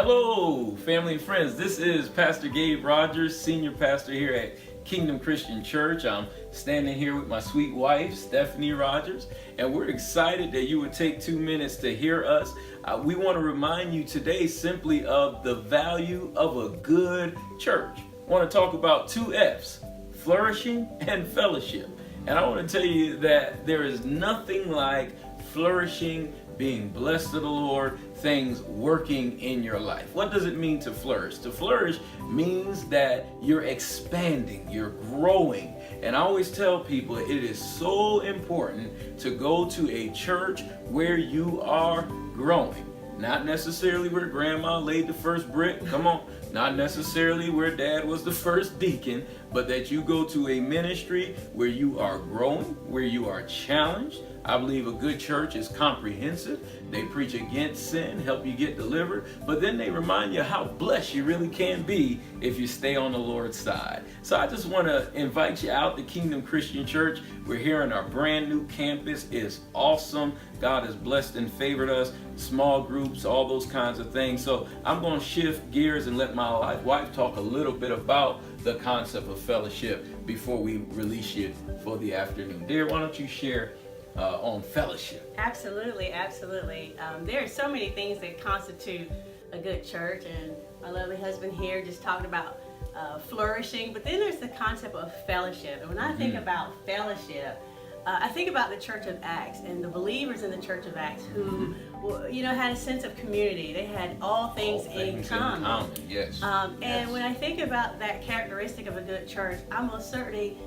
Hello, family and friends. This is Pastor Gabe Rogers, Senior Pastor here at Kingdom Christian Church. I'm standing here with my sweet wife, Stephanie Rogers, and we're excited that you would take 2 minutes to hear us. We want to remind you today simply of the value of a good church. I want to talk about 2 F's, flourishing and fellowship. And I want to tell you that there is nothing like flourishing, being blessed of the Lord, things working in your life. What does it mean to flourish? To flourish means that you're expanding, you're growing. And I always tell people it is so important to go to a church where you are growing. Not necessarily where grandma laid the first brick, come on. Not necessarily where dad was the first deacon, but that you go to a ministry where you are growing, where you are challenged. I believe a good church is comprehensive. They preach against sin, help you get delivered, but then they remind you how blessed you really can be if you stay on the Lord's side. So I just want to invite you out to Kingdom Christian Church. We're here in our brand new campus. It's awesome. God has blessed and favored us, small groups, all those kinds of things. So I'm going to shift gears and let my wife talk a little bit about the concept of fellowship before we release you for the afternoon. Dear, why don't you share on fellowship? Absolutely. There are so many things that constitute a good church, and my lovely husband here just talked about flourishing, but then there's the concept of fellowship. And when I think about fellowship, I think about the Church of Acts and the believers in the Church of Acts who, had a sense of community. They had all things in common. Yes. And when I think about that characteristic of a good church, I most certainly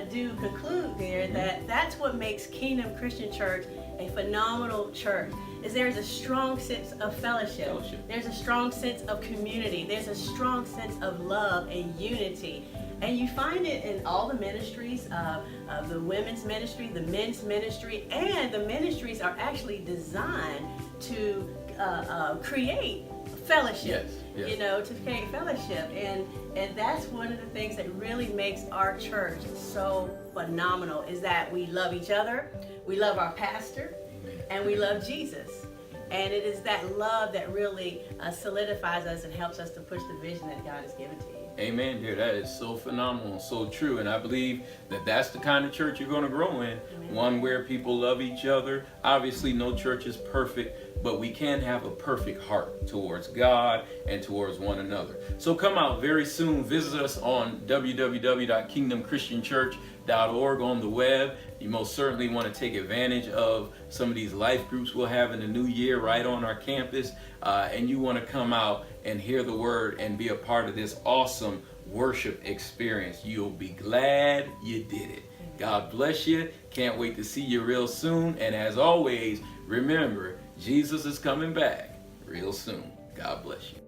do conclude there that that's what makes Kingdom Christian Church a phenomenal church. Is there's a strong sense of fellowship. There's a strong sense of community. There's a strong sense of love and unity. And you find it in all the ministries, the women's ministry, the men's ministry, and the ministries are actually designed to create fellowship. Yes. To create fellowship. And that's one of the things that really makes our church so phenomenal, is that we love each other, we love our pastor, and we love Jesus. And it is that love that really solidifies us and helps us to push the vision that God has given to you. Amen, dear. That is so phenomenal and so true. And I believe that that's the kind of church you're going to grow in. Amen. One where people love each other. Obviously, no church is perfect, but we can have a perfect heart towards God and towards one another. So come out very soon. Visit us on www.kingdomchristianchurch.org on the web. You most certainly want to take advantage of some of these life groups we'll have in the new year right on our campus. And you want to come out and hear the word and be a part of this awesome worship experience. You'll be glad you did it. God bless you. Can't wait to see you real soon. And as always, remember, Jesus is coming back real soon. God bless you.